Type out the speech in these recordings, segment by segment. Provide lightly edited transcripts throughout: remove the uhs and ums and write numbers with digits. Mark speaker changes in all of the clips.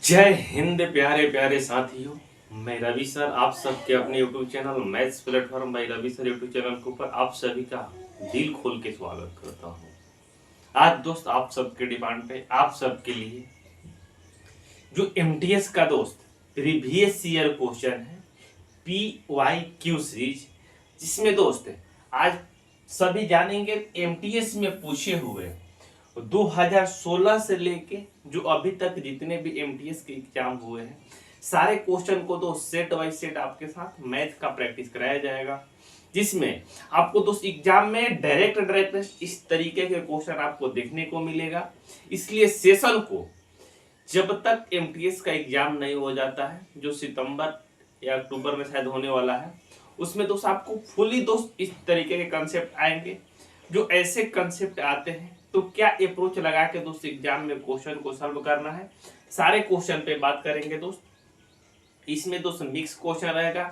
Speaker 1: जय हिंद प्यारे प्यारे साथियों। मैं रवि सर आप सबके अपने YouTube channel maths platform by Ravi sir YouTube channel के ऊपर आप सभी का दिल खोल के स्वागत करता हूं। आज दोस्त आप सबके डिमांड पे आप सबके लिए जो एमटीएस का दोस्त प्रीवियस ईयर क्वेश्चन है PYQ सीरीज, जिसमें दोस्त आज सभी जानेंगे एमटीएस में पूछे हुए 2016 से लेके जो अभी तक जितने भी एमटीएस के एग्जाम हुए हैं सारे क्वेश्चन को तो सेट बाय सेट आपके साथ मैथ का प्रैक्टिस कराया जाएगा, जिसमें आपको दोस्त एग्जाम में डायरेक्ट इस तरीके के क्वेश्चन आपको देखने को मिलेगा। इसलिए सेशन को जब तक एमटीएस का एग्जाम नहीं हो जाता है, जो सितंबर या अक्टूबर में शायद होने वाला है, उसमें दोस्त आपको फुली दोस्त इस तरीके के कंसेप्ट आएंगे। जो ऐसे कंसेप्ट आते हैं तो क्या अप्रोच लगा के दोस्त एग्जाम में क्वेश्चन को सॉल्व करना है, सारे क्वेश्चन पे बात करेंगे दोस्त। इसमें दोस्त मिक्स क्वेश्चन रहेगा,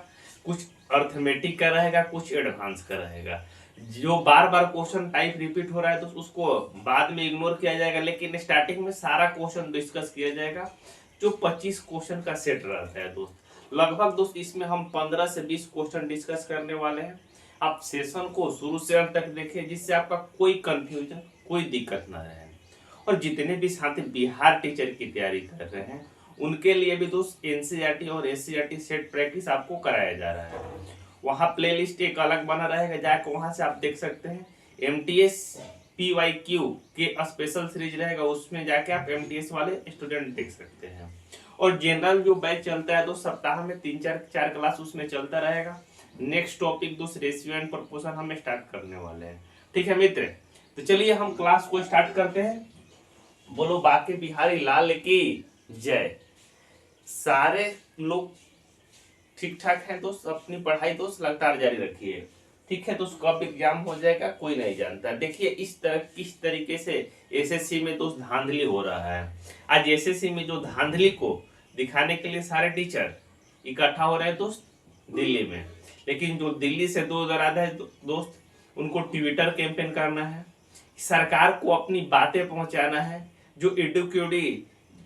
Speaker 1: कुछ अर्थमेटिक का रहेगा, कुछ एडवांस का रहेगा। जो बार बार क्वेश्चन टाइप रिपीट हो रहा है तो उसको बाद में इग्नोर किया जाएगा, लेकिन स्टार्टिंग में सारा क्वेश्चन डिस्कस किया जाएगा। जो 25 क्वेश्चन का सेट रहता है दोस्त, लगभग दोस्त इसमें हम 15 से 20 क्वेश्चन डिस्कस करने वाले हैं। आप सेशन को शुरू से अंत तक देखिए, जिससे आपका कोई कंफ्यूजन कोई दिक्कत ना रहे। और जितने भी साथी बिहार टीचर की तैयारी कर रहे हैं उनके लिए भी दोस्त एनसीईआरटी और एससीईआरटी सेट प्रैक्टिस आपको कराया जा रहा है। वहाँ प्लेलिस्ट एक अलग बना रहेगा, जाकर वहाँ से आप देख सकते हैं। एमटीएस PYQ के स्पेशल सीरीज रहेगा, उसमें जाके आप एमटीएस वाले स्टूडेंट देख सकते हैं। और जनरल जो बैच चलता है तो सप्ताह में 3-4 क्लास उसमें चलता रहेगा। नेक्स्ट टॉपिक दोस्त रेशियो एंड प्रोपोर्शन हम स्टार्ट करने वाले हैं। ठीक है मित्र, तो चलिए हम क्लास को स्टार्ट करते हैं। बोलो बाके बिहारी लाल की जय। सारे लोग ठीक ठाक हैं दोस्त, अपनी पढ़ाई दोस्त लगातार जारी रखिए। ठीक है दोस्त, कब एग्जाम हो जाएगा कोई नहीं जानता। देखिए इस तरह किस तरीके से एसएससी में दोस्त धांधली हो रहा है। आज एसएससी में जो धांधली को दिखाने के लिए सारे टीचर इकट्ठा हो रहे हैं दोस्त दिल्ली में, लेकिन जो दिल्ली से दूर दराज है दोस्त, उनको ट्विटर कैंपेन करना है, सरकार को अपनी बातें पहुंचाना है। जो एडुकेडी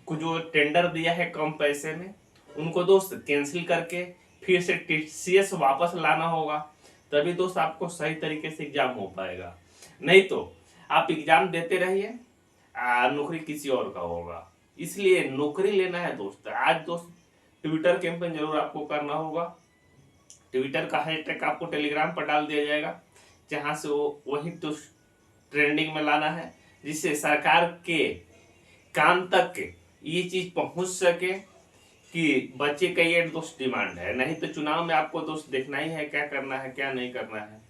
Speaker 1: को जो टेंडर दिया है कम पैसे में, उनको दोस्त कैंसिल करके फिर से टीसीएस वापस लाना होगा, तभी दोस्त आपको सही तरीके से एग्जाम हो पाएगा। नहीं तो आप एग्जाम देते रहिए, नौकरी किसी और का होगा। इसलिए नौकरी लेना है दोस्त, आज दोस्त ट्विटर कैंपेन जरूर आपको करना होगा। ट्विटर का हैशटैग आपको टेलीग्राम पर डाल दिया जाएगा, जहां से वो वही तो ट्रेंडिंग में लाना है, जिससे सरकार के कान तक ये चीज पहुंच सके कि बच्चे का ये दोस्त डिमांड है। नहीं तो चुनाव में आपको दोस्त देखना ही है क्या करना है क्या नहीं करना है,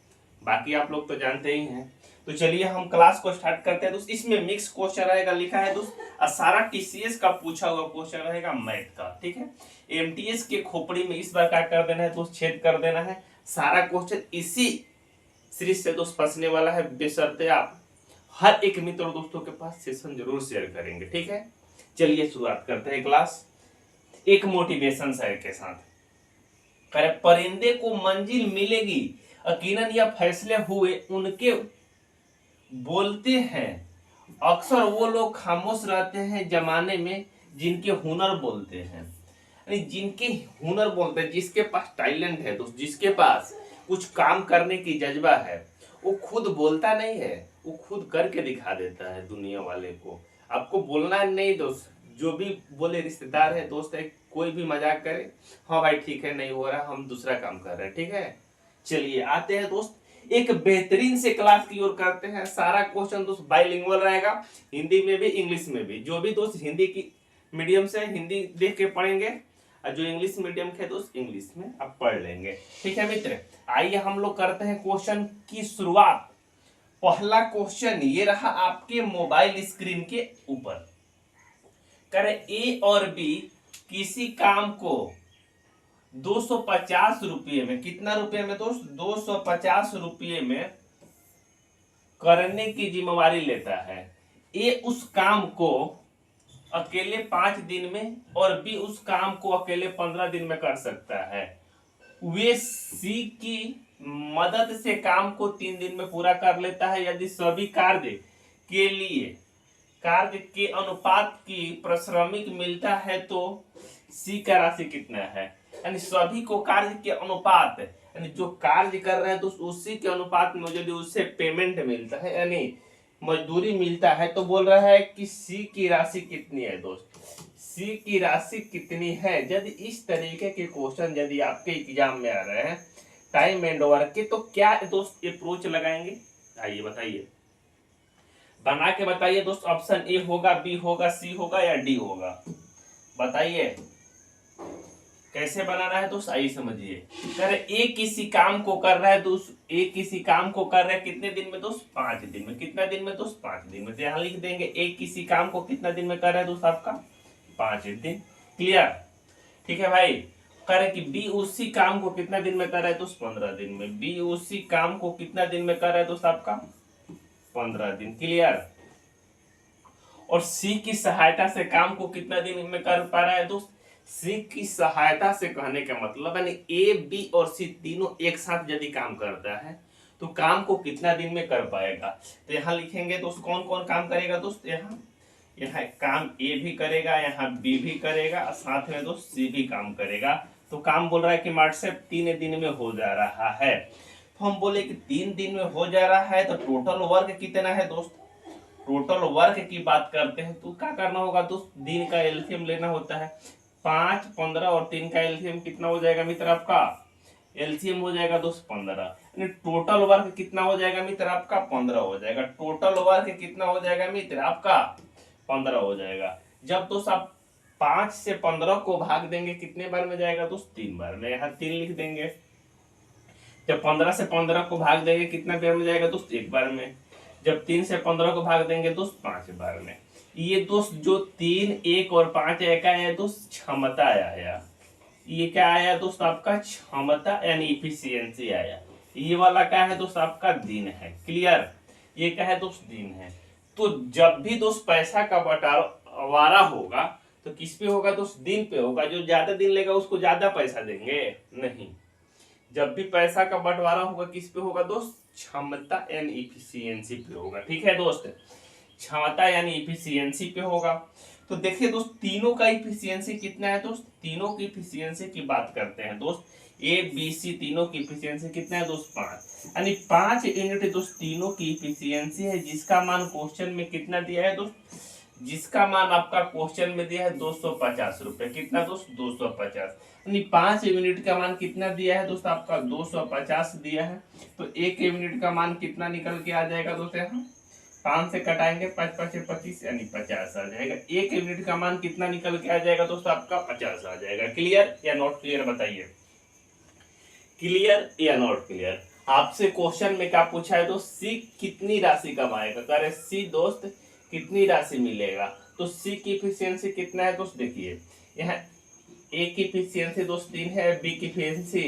Speaker 1: बाकी आप लोग तो जानते ही हैं। तो चलिए हम क्लास को स्टार्ट करते हैं दोस्त। इसमें मिक्स क्वेश्चन रहेगा, लिखा है दोस्त, और सारा टीसीएस का पूछा हुआ क्वेश्चन रहेगा मैथ का। ठीक है, एमटीएस के खोपड़ी में इस बार क्या कर देना है दोस्त, छेद कर देना है। सारा क्वेश्चन इसी सीरीज से दोस्त फंसने वाला है, बेशर्ते आप हर एक मित्र और दोस्तों के पास सेशन जरूर शेयर करेंगे। ठीक है, चलिए शुरुआत करते हैं क्लास एक मोटिवेशन शेयर के साथ। करे परिंदे को मंजिल मिलेगी यकीनन यह फैसले हुए उनके बोलते हैं, अक्सर वो लोग खामोश रहते हैं जमाने में जिनके हुनर बोलते हैं। यानी जिनके हुनर बोलते हैं, जिसके पास टैलेंट है दोस्त, जिसके पास कुछ काम करने की जज्बा है, वो खुद बोलता नहीं है, वो खुद करके दिखा देता है दुनिया वाले को। आपको बोलना नहीं दोस्त, जो भी बोले रिश्तेदार है दोस्त है, कोई भी मजाक करे, हाँ भाई ठीक है नहीं हो रहा हम दूसरा काम कर रहे हैं। ठीक है, चलिए आते हैं दोस्त एक बेहतरीन से क्लास की ओर करते हैं। सारा क्वेश्चन दोस्त बाइलिंगुअल रहेगा, हिंदी में भी इंग्लिश में भी। जो भी दोस्त हिंदी की मीडियम से हिंदी देख के पढ़ेंगे, और जो इंग्लिश मीडियम के दोस्त इंग्लिश में आप पढ़ लेंगे। ठीक है मित्र, आइए हम लोग करते हैं क्वेश्चन की शुरुआत। पहला क्वेश्चन ये रहा आपके मोबाइल स्क्रीन के ऊपर। करे ए और बी किसी काम को 250 रुपये में, कितना रुपये में दोस्त, 250 रुपये में करने की जिम्मेवारी लेता है। ए उस काम को अकेले 5 दिन में और बी उस काम को अकेले 15 दिन में कर सकता है। वे सी की मदद से काम को 3 दिन में पूरा कर लेता है। यदि सभी कार्य के लिए कार्य के अनुपात की परिश्रमिक मिलता है तो सी का राशि कितना है। यानी सभी को कार्य के अनुपात, यानी जो कार्य कर रहे हैं तो उसी के अनुपात में यदि उससे पेमेंट मिलता है यानी मजदूरी मिलता है तो बोल रहा है कि सी की राशि कितनी है दोस्त, सी की राशि कितनी है। यदि इस तरीके के क्वेश्चन यदि आपके एग्जाम में आ रहे हैं टाइम एंड वर्क के, तो क्या दोस्त अप्रोच लगाएंगे, आइए बताइए, बना के बताइए दोस्त। ऑप्शन ए होगा, बी होगा, सी होगा या डी होगा, बताइए कैसे बनाना है दोस्त। आइए समझिए, कह रहे ए किसी काम को कर रहा है दोस्त, ए किसी काम को कर रहा है कितने दिन में दोस्त, 5 दिन में। कितना दिन में दोस्त, 5 दिन में। तो यहाँ लिख देंगे ए किसी काम को कितना दिन में कर रहा है दोस्त, आपका 5 दिन। क्लियर, ठीक है भाई। कह रहे कि बी उसी काम को कितना दिन में कर रहा है दोस्त, 15 दिन में। बी उसी काम को कितना दिन में कर रहा है दोस्त, आपका 15 दिन। क्लियर। और सी की सहायता से काम को कितना दिन में कर पा रहा है दोस्त, सी की सहायता से कहने का मतलब यानी ए बी और सी तीनों एक साथ यदि काम करता है तो काम को कितना दिन में कर पाएगा। तो यहाँ लिखेंगे दोस्त कौन कौन काम करेगा दोस्त, यहाँ यहाँ काम ए भी करेगा, यहाँ बी भी करेगा, साथ में दोस्त सी भी काम करेगा। तो काम बोल रहा है कि व्हाट्सएप 3 दिन में हो जा रहा है। तो हम बोले कि 3 दिन में हो जा रहा है तो टोटल वर्क कितना है दोस्त, टोटल वर्क की बात करते हैं तो क्या करना होगा दोस्त, दिन का एलसीएम लेना होता है। 5, 15 और 3 का एलसीएम कितना हो जाएगा मित्र आपका, एलसीएम हो जाएगा दोस्त 15। यानी टोटल वर्क कितना हो जाएगा मित्र आपका, 15 हो जाएगा। टोटल वर्क कितना हो जाएगा मित्र आपका, 15 हो जाएगा। जब दोस्त आप 5 से 15 को भाग देंगे कितने बार में जाएगा दोस्त, 3 बार में। यहाँ 3 लिख देंगे। जब 15 से 15 को भाग देंगे कितना बार में जाएगा दोस्त, 1 बार में। जब 3 से 15 को भाग देंगे दोस्त 5 बार में। ये दोस्त जो 3, 1 और 5 का है दोस्त क्षमता आया, ये क्या आया दोस्त आपका क्षमता यानी इफिशियंसी आया। ये वाला क्या है दोस्त आपका दिन है। क्लियर, ये क्या है दोस्त दिन है। तो जब भी दोस्त पैसा का बंटवारा होगा तो किस पे होगा दोस्त, दिन पे होगा। जो ज्यादा दिन लेगा उसको ज्यादा पैसा देंगे नहीं, जब भी पैसा का बंटवारा होगा किस पे होगा दोस्त, क्षमता यानी इफिशियंसी पे होगा। ठीक है दोस्त, क्षमता यानी इफिशियंसी पे होगा। तो देखिए दोस्त तीनों का इफिशियंसी कितना है दोस्त, तीनों की इफिशियंसी की बात करते हैं दोस्त। ए बी सी तीनों की इफिशियंसी कितना है दोस्त, 5। यानी 5 यूनिट दोस्त तीनों की इफिशियंसी है, जिसका मान क्वेश्चन में कितना दिया है दोस्त, जिसका मान आपका क्वेश्चन में दिया है 250 रुपए। कितना दोस्त, 250। यानी 5 यूनिट का मान कितना दिया है दोस्त आपका, 250 दिया है। तो 1 यूनिट का मान कितना निकल के आ जाएगा दोस्त, यहाँ 5 से कटाएंगे 5 5 25 यानी 50 आ जाएगा। 1 यूनिट का मान कितना निकल के आ जाएगा दोस्त आपका, 50 आ जाएगा। क्लियर या नॉट क्लियर बताइए, क्लियर या नॉट क्लियर। आपसे क्वेश्चन में क्या पूछा है दोस्त, सी कितनी राशि कमाएगा। कह रहे सी दोस्त कितनी राशि मिलेगा। तो सी की इफिशियंसी कितना है दोस्त, देखिए यहाँ ए की इफिशियंसी दोस्त 3 है, बी की इफिशियंसी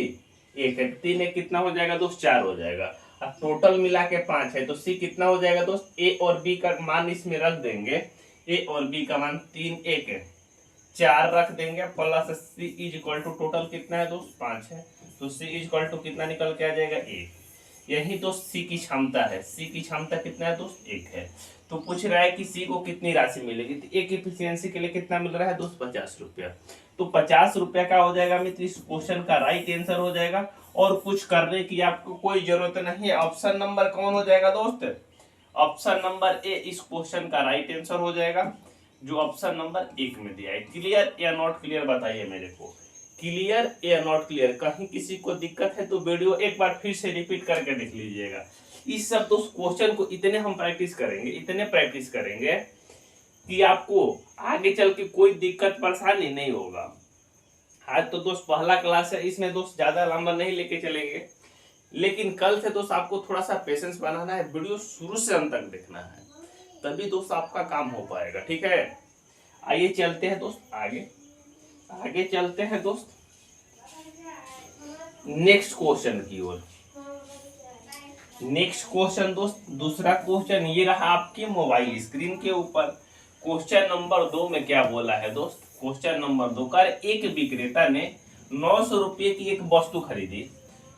Speaker 1: 1 है। 3 एक कितना हो जाएगा दोस्त, 4 हो जाएगा। अब टोटल मिला के 5 है तो सी कितना हो जाएगा दोस्त, ए और बी का मान इसमें रख देंगे। ए और बी का मान 3 1 है, 4 रख देंगे plus C is equal to total कितना है दोस्त 5 है। तो सी इज इक्वल टू कितना निकल के आ जाएगा 1। यही दोस्त सी की क्षमता है। सी की क्षमता कितना है दोस्त, 1 है। तो पूछ रहा है कि सी को कितनी राशि मिलेगी। तो एक इफिशियंसी के लिए कितना मिल रहा है दोस्त, 50 रुपया। तो 50 रुपया का हो जाएगा मित्र इस क्वेश्चन का राइट आंसर हो जाएगा। और कुछ करने की आपको कोई जरूरत नहीं है। ऑप्शन नंबर कौन हो जाएगा दोस्त, ऑप्शन नंबर ए इस क्वेश्चन का राइट आंसर हो जाएगा, जो ऑप्शन नंबर 1 में दिया है। क्लियर या नॉट क्लियर बताइए मेरे को, क्लियर या नॉट क्लियर। कहीं किसी को दिक्कत है तो वीडियो एक बार फिर से रिपीट करके देख लीजिएगा। इस सब तो क्वेश्चन को इतने हम प्रैक्टिस करेंगे, इतने प्रैक्टिस करेंगे कि आपको आगे चल के कोई दिक्कत परेशानी नहीं होगा। आज तो दोस्त पहला क्लास है, इसमें दोस्त ज्यादा लंबा नहीं लेके चलेंगे, लेकिन कल से दोस्त आपको थोड़ा सा पेशेंस बनाना है। वीडियो शुरू से अंत तक देखना है, तभी दोस्त आपका काम हो पाएगा। ठीक है, आइए चलते हैं दोस्त आगे, आगे चलते हैं दोस्त नेक्स्ट क्वेश्चन की ओर। नेक्स्ट क्वेश्चन दोस्त, दूसरा क्वेश्चन ये रहा आपके मोबाइल स्क्रीन के ऊपर। क्वेश्चन नंबर 2 में क्या बोला है दोस्त, क्वेश्चन नंबर 2 का एक विक्रेता ने 900 रुपये की एक वस्तु खरीदी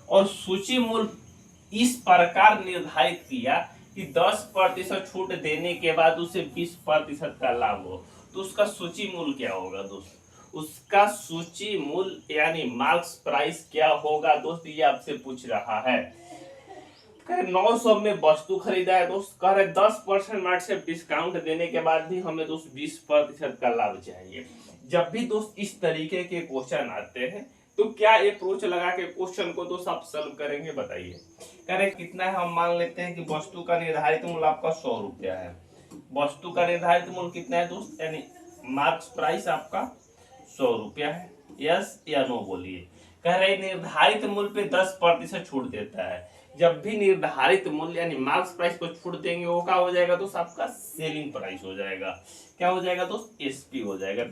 Speaker 1: और सूची मूल्य इस प्रकार निर्धारित किया कि 10% छूट देने के बाद उसे 20% का लाभ हो, तो उसका सूची मूल्य क्या होगा दोस्त? उसका सूची मूल्य यानी मार्क्स प्राइस क्या होगा दोस्त, ये आपसे पूछ रहा है। कह 900 में वस्तु खरीदा है दोस्त, कह रहे 10% मार्ट से डिस्काउंट देने के बाद भी हमें दोस्त 20% का लाभ चाहिए। जब भी दोस्त इस तरीके के क्वेश्चन आते हैं तो क्या अप्रोच लगा के क्वेश्चन को दोस्त आप सॉल्व करेंगे, बताइए। कह रहे कितना है, हम मान लेते हैं कि वस्तु का निर्धारित मूल्य आपका 100 रुपया है। वस्तु का निर्धारित मूल्य कितना है दोस्त, यानी मार्क्स प्राइस आपका 100 रुपया है। यस या नो बोलिए। कह रहे निर्धारित मूल्य पे 10% छूट देता है। जब भी निर्धारित मूल्य यानी मार्क्स प्राइस को छूट देंगे वो क्या हो जाएगा दोस्त, आपका सेलिंग प्राइस हो जाएगा। क्या हो जाएगा दोस्त, एसपी हो जाएगा।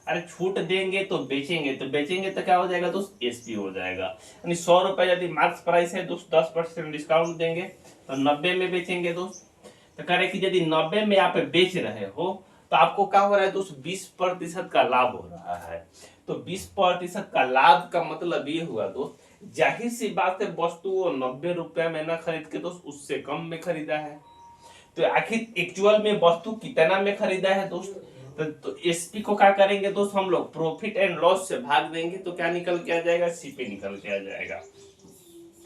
Speaker 1: अरे छूट देंगे तो बेचेंगे तो क्या हो जाएगा दोस्त, एसपी हो जाएगा। यानी 100 रुपए यदि मार्क्स प्राइस है दोस्त, 10% डिस्काउंट देंगे तो 90 में बेचेंगे दोस्त। तो कह रहे कि यदि 90 में आप बेच रहे हो तो आपको क्या हो रहा है दोस्त, 20% का लाभ हो रहा है। तो 20% का लाभ का मतलब ये हुआ दोस्त, जाहिर सी बात है वस्तु वो 90 रुपया में ना खरीद के दोस्त उससे कम में खरीदा है। तो आखिर एक्चुअल में वस्तु कितना में खरीदा है दोस्त, तो एसपी को क्या करेंगे दोस्त, हम लोग प्रॉफिट एंड लॉस से भाग देंगे तो क्या निकल के आ जाएगा, सीपी निकल के आ जाएगा।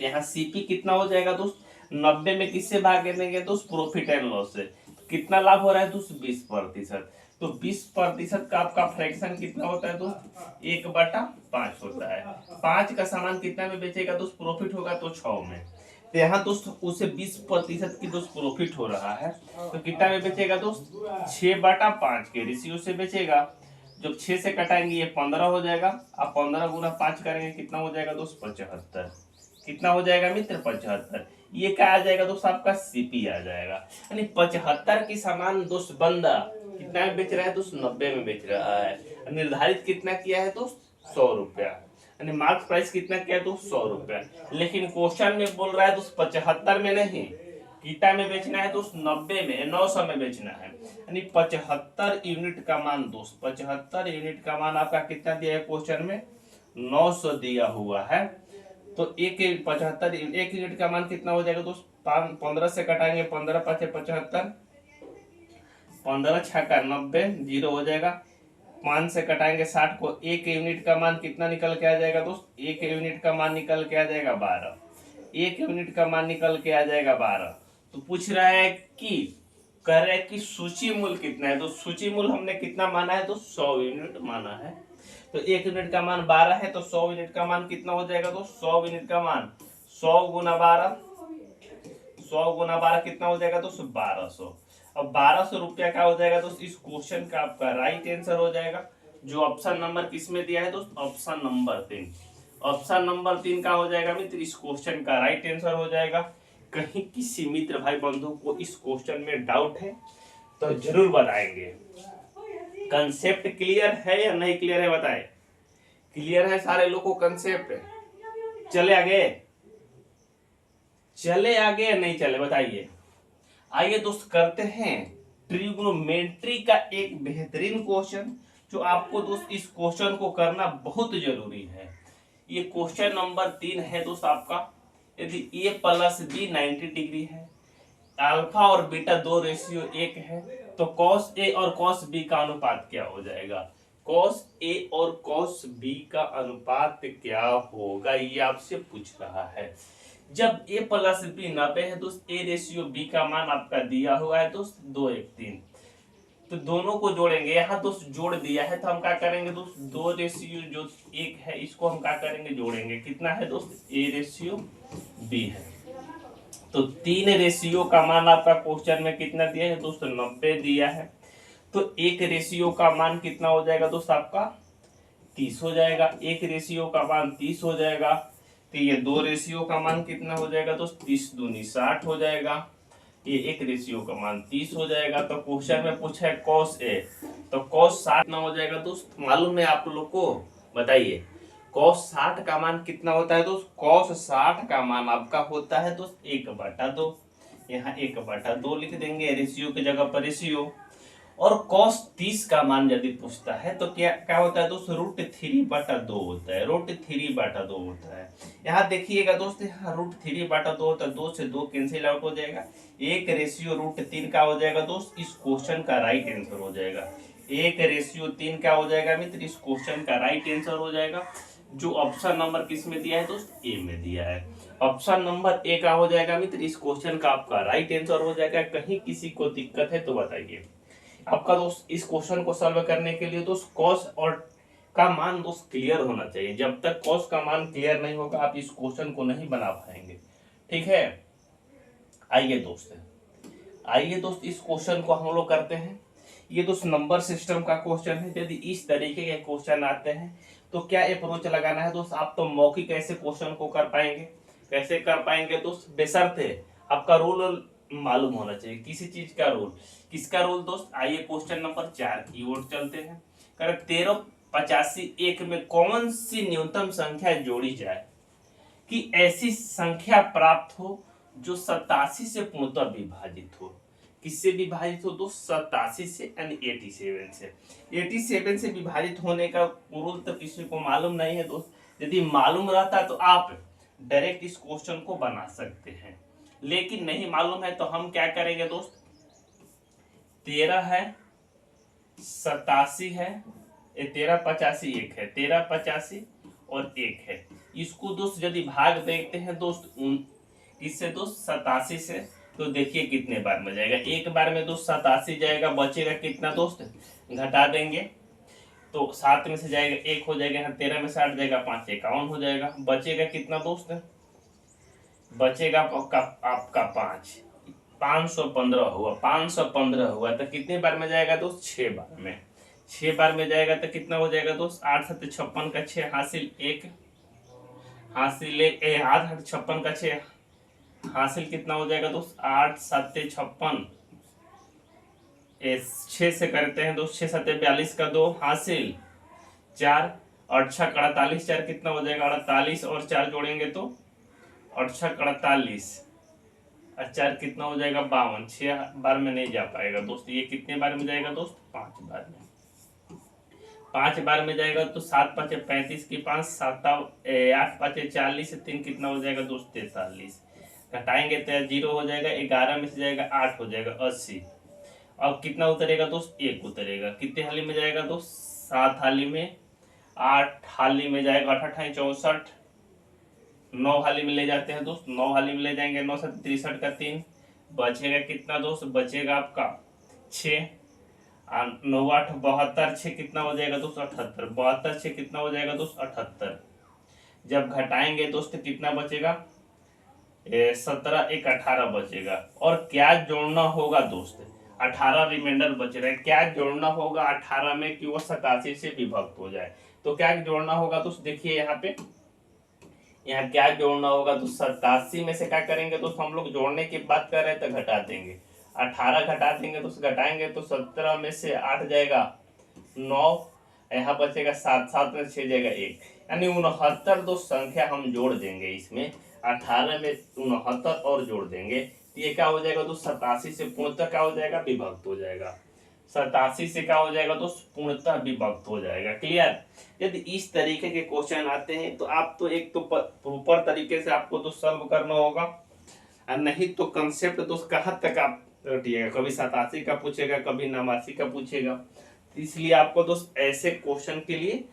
Speaker 1: यहाँ सीपी कितना हो जाएगा दोस्त, 90 में किससे भाग देंगे दोस्त, प्रॉफिट एंड लॉस से। कितना लाभ हो रहा है दोस्त, 20%। तो 20% का आपका फ्रैक्शन कितना होता है दोस्त, 1/5 होता है। 5 का सामान कितना में बेचेगा दोस्त, प्रॉफिट होगा तो 6 में। तो यहाँ दोस्त उसे 20% की दोस्त प्रॉफिट हो रहा है, तो कितना में बेचेगा दोस्त, 6/5 के रेशियो से बेचेगा। जब 6 से कटाएंगे ये 15 हो जाएगा, आप 15 गुना 5 करेंगे कितना हो जाएगा दोस्त, 75। कितना हो जाएगा मित्र, 75। ये क्या आ जाएगा दोस्त, आपका सीपी आ जाएगा। यानी 75 की सामान दोस्त बंदा कितना में बेच रहा है दोस्त, 90 में बेच रहा है। निर्धारित कितना किया है दोस्त, 100 रुपया। यानी मार्क्स प्राइस कितना किया है दोस्त, 100 रुपया। लेकिन क्वेश्चन में बोल रहा है दोस्त 75 में नहीं, कितना में बेचना है दोस्त, 90 में, 900 में बेचना है। यानी 75 यूनिट का मान दोस्त, 75 यूनिट का मान आपका कितना दिया है क्वेश्चन में, 900 दिया हुआ है। तो 75 एक यूनिट का मान कितना हो जाएगा दोस्त, 15 से कटाएंगे, 15 5 75, 15 6 90, 0 हो जाएगा। 5 से कटाएंगे 60 को, एक यूनिट का मान कितना निकल के आ जाएगा दोस्त, एक यूनिट का मान निकल के आ जाएगा 12। एक यूनिट का मान निकल के आ जाएगा 12। तो पूछ रहा है कि, कह रहा है कि सूची मूल्य कितना है, तो सूची मूल्य हमने कितना माना है, तो 100 यूनिट माना है। तो एक यूनिट का मान 12 है, तो 100 यूनिट का मान कितना हो जाएगा, तो 100 यूनिट का मान 100 गुना 12, 100 गुना 12 कितना हो जाएगा दोस्त, 1200। अब 1200 रुपया क्या हो जाएगा दोस्त, इस क्वेश्चन का आपका राइट आंसर हो जाएगा। जो ऑप्शन नंबर किसमें दिया है दोस्त, ऑप्शन नंबर 3। ऑप्शन नंबर 3 का हो जाएगा मित्र, इस क्वेश्चन का राइट आंसर हो जाएगा। कहीं किसी मित्र भाई बंधु को इस क्वेश्चन में डाउट है तो जरूर बताएंगे। कंसेप्ट क्लियर है या नहीं क्लियर है, बताएं। क्लियर है सारे लोग को कंसेप्ट, चले आगे, चले आगे या नहीं चले, बताइए। आइए दोस्त करते हैं ट्रिग्नोमेट्री का एक बेहतरीन क्वेश्चन, जो आपको दोस्त इस क्वेश्चन को करना बहुत जरूरी है। ये क्वेश्चन नंबर 3 है दोस्त आपका। यदि a प्लस बी 90 डिग्री है, अल्फा और बीटा 2 रेशियो 1 है, तो कॉस ए और कॉस बी का अनुपात क्या हो जाएगा। कॉस ए और कॉस बी का अनुपात क्या होगा, ये आपसे पूछ रहा है। जब a प्लस बी 90 है दोस्त, a रेशियो b का मान आपका दिया हुआ है दोस्त 2:1:3। तो दोनों को जोड़ेंगे, यहाँ दोस्त जोड़ दिया है तो हम क्या करेंगे दोस्त, 2 रेशियो जो 1 है इसको हम क्या करेंगे, जोड़ेंगे। कितना है दोस्त, a रेशियो b है। तो 3 रेशियो का मान आपका क्वेश्चन में कितना दिया है दोस्त, 90 दिया है। तो 1 रेशियो का मान कितना हो जाएगा दोस्त, आपका 30 हो जाएगा। 1 रेशियो का मान 30 हो जाएगा। तो ये 2 रेशियो का मान कितना हो जाएगा दोस्त, 30 दूनी 60 हो जाएगा। ये 1 रेशियो का मान 30 हो जाएगा। तो क्वेश्चन में पूछा है कॉस ए, तो कॉस 60 ना हो जाएगा दोस्त, मालूम है आप लोग को, बताइए। कॉस 60 का मान कितना होता है दोस्त, कॉस 60 का मान आपका होता है दोस्त 1/2। यहाँ 1/2 लिख देंगे, रेशियो की जगह पर रेशियो। और cos 30 का मान यदि पूछता है तो क्या क्या होता है दोस्त, √3/2 होता है, √3/2 होता है। यहाँ देखिएगा दोस्त, यहाँ √3/2 होता है, 2 से 2 कैंसिल आउट हो जाएगा, 1/√3 का हो जाएगा दोस्त, इस क्वेश्चन का राइट आंसर हो जाएगा। 1/3 क्या हो जाएगा मित्र, इस क्वेश्चन का राइट आंसर हो जाएगा, जो ऑप्शन नंबर किस में दिया है दोस्त, ए में दिया है। ऑप्शन नंबर ए का हो जाएगा मित्र, इस क्वेश्चन का आपका राइट आंसर हो जाएगा। कहीं किसी को दिक्कत है तो बताइए। आपका दोस्त इस क्वेश्चन को सॉल्व करने के लिए दोस्त कॉस और का मान दोस्त क्लियर होना चाहिए। जब तक कॉस का मान क्लियर नहीं होगा आप इस क्वेश्चन को नहीं बना पाएंगे, ठीक है। आइए दोस्त इस क्वेश्चन को हम लोग करते हैं। ये दोस्त नंबर सिस्टम का क्वेश्चन है। यदि इस तरीके के क्वेश्चन आते हैं तो क्या अप्रोच लगाना है दोस्त, आप तो मौखिक ऐसे क्वेश्चन को कर पाएंगे। कैसे कर पाएंगे दोस्त, बेशर्ते आपका रूल मालूम होना चाहिए, किसी चीज का रूल। किसका रूल दोस्त, आइए क्वेश्चन नंबर 4 की ओर चलते हैं। कर 13 85 1 में कौन सी न्यूनतम संख्या जोड़ी जाए कि ऐसी संख्या प्राप्त हो जो 87 से पूर्णतः विभाजित हो। किससे विभाजित हो दोस्त, 87 से यानी 87 से। 87 से विभाजित होने का रूल तो किसी को मालूम नहीं है दोस्त। यदि मालूम रहता तो आप डायरेक्ट इस क्वेश्चन को बना सकते हैं, लेकिन नहीं मालूम है तो हम क्या करेंगे दोस्त, 13 है, 87 है, 13 85 1 है, 13 85 और 1 है। इसको दोस्त यदि भाग देखते हैं दोस्त इससे दोस्त 87 से, तो देखिए कितने बार में जाएगा, एक बार में दोस्त 87 जाएगा, बचेगा कितना दोस्त, घटा देंगे तो 7 में से जाएगा 1 हो जाएगा, यहाँ 13 में से 8 जाएगा 5 51 हो जाएगा, बचेगा कितना दोस्त, बचेगा आपका 515 हुआ, 515 हुआ तो कितने बार में जाएगा दोस्त, 6 बार में। 6 बार में जाएगा तो कितना हो जाएगा दोस्त, 8 7 56 का 6 हासिल 1 हासिल 8 56 का 6 हासिल कितना हो जाएगा दोस्त, 8 7 56 6 से करते हैं दोस्त, 6 7 42 का 2 हासिल 4 और 6 48 4 कितना हो जाएगा 48 और 4 जोड़ेंगे तो 6 48 और 4 कितना हो जाएगा 52। 6 बार में नहीं जा पाएगा दोस्त, ये कितने बार में जाएगा दोस्त, 5 बार में। 5 बार में जाएगा तो 7 5 35 की 5 7 8 5 40 3 कितना हो जाएगा दोस्त 43, घटाएंगे तो 0 हो जाएगा, 11 में से जाएगा 8 हो जाएगा 80। अब कितना उतरेगा दोस्त, 1 उतरेगा, कितने हाली में जाएगा दोस्त, 7 हाली में, 8 हाली में जाएगा 8 8 64, 9 हाली में ले जाते हैं दोस्त, 9 हाली में ले जाएंगे, 9 7 63 का 3, बचेगा कितना दोस्त, बचेगा आपका 6, 9 8 72, 6 कितना हो जाएगा दोस्त 78, 72 6 कितना हो जाएगा दोस्त 78। जब घटाएंगे दोस्त कितना बचेगा, 17 1 18 बचेगा। और क्या जोड़ना होगा दोस्त, 18 रिमाइंडर बच रहा है, क्या जोड़ना होगा 18 में कि वो 87 से विभक्त हो जाए। तो क्या जोड़ना होगा दोस्त, देखिए यहाँ पे, यहाँ क्या जोड़ना होगा तो 87 में से क्या करेंगे तो हम लोग जोड़ने की बात कर रहे हैं तो घटा देंगे, 18 घटा देंगे तो घटाएंगे तो 17 में से 8 जाएगा 9, यहाँ बचेगा 7 7 में 6 जाएगा 1, यानी 69 दोस्त संख्या हम जोड़ देंगे इसमें, 18 में 69 और जोड़ देंगे तो ये क्या हो जाएगा दोस्त, 87 से पूर्णतः क्या हो जाएगा, विभक्त हो जाएगा। 87 से क्या हो जाएगा दोस्त, पूर्णतः विभक्त हो जाएगा। क्लियर। यदि इस तरीके के क्वेश्चन आते हैं तो आप तो एक तो प्रॉपर तरीके से आपको तो सॉल्व करना होगा, और नहीं तो कंसेप्ट दोस्त कहाँ तक आप रटिएगा, कभी 87 का पूछेगा, कभी 89 का पूछेगा। इसलिए आपको दोस्त ऐसे क्वेश्चन के लिए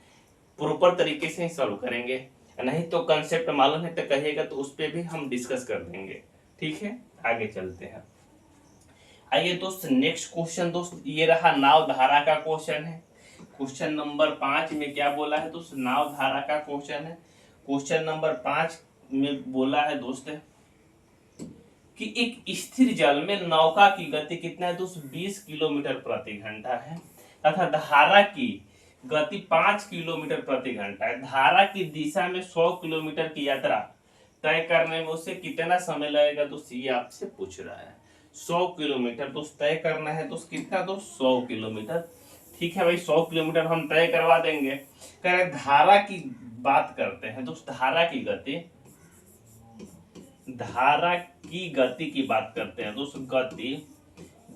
Speaker 1: प्रॉपर तरीके से ही सॉल्व करेंगे, नहीं तो कंसेप्ट मालूम है तो कहिएगा तो उस पर भी हम डिस्कस कर देंगे। ठीक है, आगे चलते हैं। आइए दोस्त नेक्स्ट क्वेश्चन दोस्त, ये रहा नाव धारा का क्वेश्चन है। क्वेश्चन नंबर 5 में क्या बोला है दोस्त, नाव धारा का क्वेश्चन है। क्वेश्चन नंबर 5 में बोला है दोस्त कि एक स्थिर जल में नौका की गति कितना है दोस्त, 20 किलोमीटर प्रति घंटा है, तथा धारा की गति 5 किलोमीटर प्रति घंटा है। धारा की दिशा में 100 किलोमीटर की यात्रा तय करने में उसे कितना समय लगेगा दोस्त, ये आपसे पूछ रहा है। 100 किलोमीटर दोस्त तय करना है दोस्त, कितना दोस्त, 100 किलोमीटर। ठीक है भाई, 100 किलोमीटर हम तय करवा देंगे। कह रहे धारा की बात करते हैं दोस्त, धारा की गति की बात करते हैं दोस्त। गति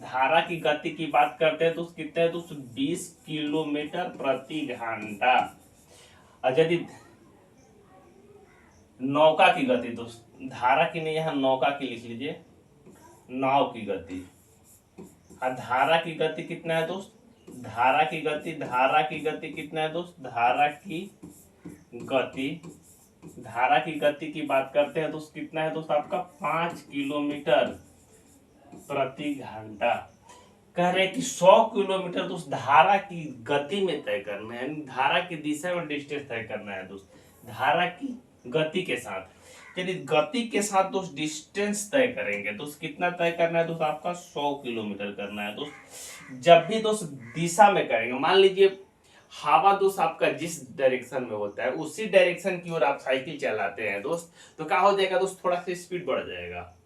Speaker 1: धारा की गति की बात करते हैं तो कितने है दोस्त 20 किलोमीटर प्रति घंटा। और यदि नौका की गति, दोस्त धारा की नहीं, यहाँ नौका की लिख लीजिए, नाव की गति। और धारा की गति कितना है दोस्त, धारा की गति कितना है दोस्त, धारा की गति की बात करते हैं दोस्त कितना है दोस्त आपका 5 किलोमीटर प्रति घंटा। कह रहे हैं कि 100 किलोमीटर दोस्त धारा की गति में तय करना है, यानी धारा की दिशा में डिस्टेंस तय करना है दोस्त, धारा की गति के साथ। यदि गति के साथ दोस्त डिस्टेंस तय करेंगे दोस्त कितना तय करना है दोस्त आपका 100 किलोमीटर करना है दोस्त। जब भी दोस्त दिशा में करेंगे, मान लीजिए हवा दोस्त आपका जिस डायरेक्शन में होता है उसी डायरेक्शन की ओर आप साइकिल चलाते हैं दोस्त, तो क्या हो जाएगा दोस्त, थोड़ा सा स्पीड बढ़ जाएगा।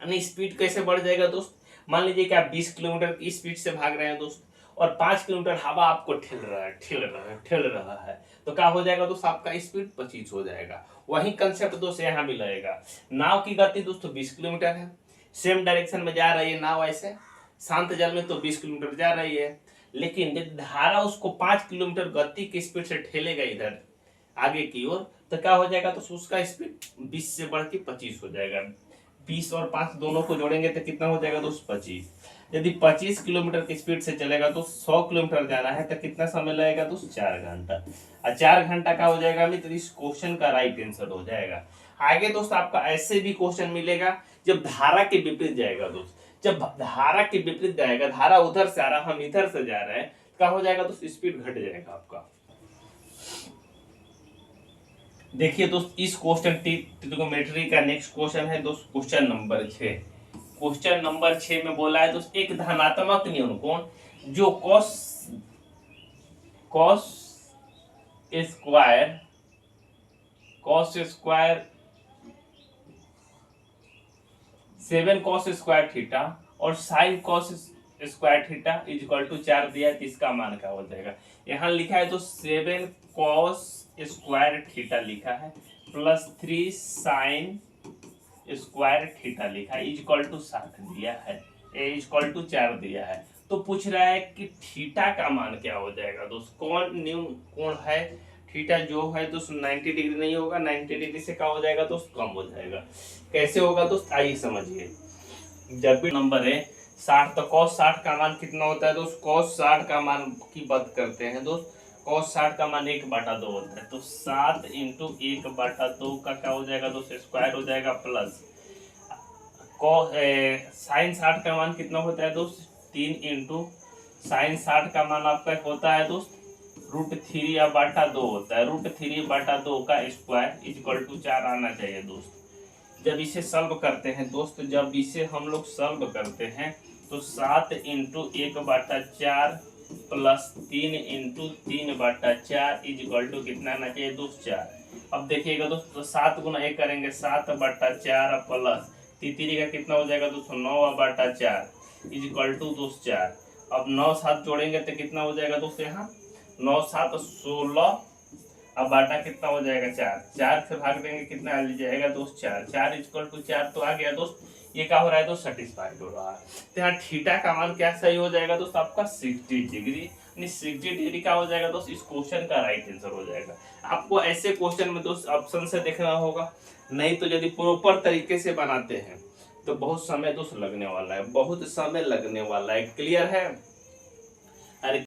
Speaker 1: यानी स्पीड कैसे बढ़ जाएगा दोस्त, मान लीजिए कि आप 20 किलोमीटर की स्पीड से भाग रहे हैं दोस्त और 5 किलोमीटर हवा आपको ठेल रहा है, तो क्या हो जाएगा दोस्त आपका स्पीड 25 हो जाएगा। वही कंसेप्ट दोस्त यहाँ भी लगेगा। नाव की गति दोस्तों 20 किलोमीटर है, सेम डायरेक्शन में जा रही है नाव, ऐसे शांत जल में तो 20 किलोमीटर जा रही है, लेकिन यदि धारा उसको 5 किलोमीटर गति की स्पीड से ठेलेगा इधर आगे की ओर, तो क्या हो जाएगा तो उसका स्पीड 20 से बढ़ के 25 हो जाएगा। 20 और 5 दोनों को जोड़ेंगे तो कितना हो जाएगा दोस्त 25। यदि 25 किलोमीटर की स्पीड से चलेगा तो 100 किलोमीटर जाना है तो कितना समय लगेगा दोस्त 4 घंटा। और 4 घंटा का हो जाएगा तो इस क्वेश्चन का राइट आंसर हो जाएगा। आगे दोस्त आपका ऐसे भी क्वेश्चन मिलेगा जब धारा के विपरीत जाएगा दोस्त, जब धारा के विपरीत जाएगा, धारा उधर से आ रहा हम इधर से जा रहे हैं, क्या हो जाएगा दोस्त स्पीड घट जाएगा आपका। देखिए दोस्त इस क्वेश्चन ट्रिग्नोमेट्री का नेक्स्ट क्वेश्चन है दोस्त क्वेश्चन नंबर 6। क्वेश्चन नंबर 6 में बोला है दोस्त एक धनात्मक न्यूनकोण जो cos square 7 cos square theta और sin cos square theta equal to 4 दिया है, तो इसका मान क्या हो जाएगा। यहाँ लिखा है तो 7 cos स्क्वायर थीटा लिखा है प्लस 3 sin स्क्वायर थीटा लिखा है इक्वल टू 60 दिया है, इक्वल टू 4 दिया है। तो पूछ रहा है कि थीटा का मान क्या हो जाएगा दोस्त, कौन न्यून कोण है, थीटा जो है दोस्त 90 डिग्री नहीं होगा, 90 डिग्री से क्या हो जाएगा दोस्त कम हो जाएगा। कैसे होगा दोस्त आइए समझिए। जब भी नंबर है 60 तो cos 60 का मान कितना होता है दोस्त, cos 60 का मान की बात करते हैं दोस्त, cos 60 का मान 1/2 होता है, तो 7 इंटू 1/2 का क्या हो जाएगा दोस्त स्क्वायर हो जाएगा प्लस साइन 60 का मान कितना होता है दोस्त 3 इंटू साइन 60 का मान आपका होता है दोस्त √3/2 होता है, √3/2 का स्क्वायर इक्वल टू 4 आना चाहिए दोस्त। जब इसे सॉल्व करते हैं दोस्त, जब इसे हम लोग सॉल्व करते हैं तो 7 इंटू 1/4 प्लस 3 इंटू 3/4 इक्वल टू कितना आना चाहिए दोस्त 4। अब देखिएगा दोस्त तो 7 गुना 1 करेंगे 7/4 प्लस 3 का कितना हो जाएगा दोस्तों 9/4 इक्वल टू दोस्त 4। अब 9 7 जोड़ेंगे तो कितना हो जाएगा दोस्तों यहाँ 9 7 16 अब बाटा कितना हो जाएगा 4, 4 से भाग देंगे कितना आ जाएगा दोस्त 4, 4 इक्वल टू 4 तो आ गया दोस्त। ये क्या हो रहा है दोस्त सेटिस्फाइड हो रहा है। तो यहाँ थीटा का मान क्या सही हो जाएगा दोस्त आपका 60 डिग्री, यानी 60 डिग्री का हो जाएगा दोस्त इस क्वेश्चन का राइट आंसर हो जाएगा। आपको ऐसे क्वेश्चन में दोस्त ऑप्शन से देखना होगा, नहीं तो यदि प्रॉपर तरीके से बनाते हैं तो बहुत समय दोस्त लगने वाला है, बहुत समय लगने वाला है। क्लियर है। अरे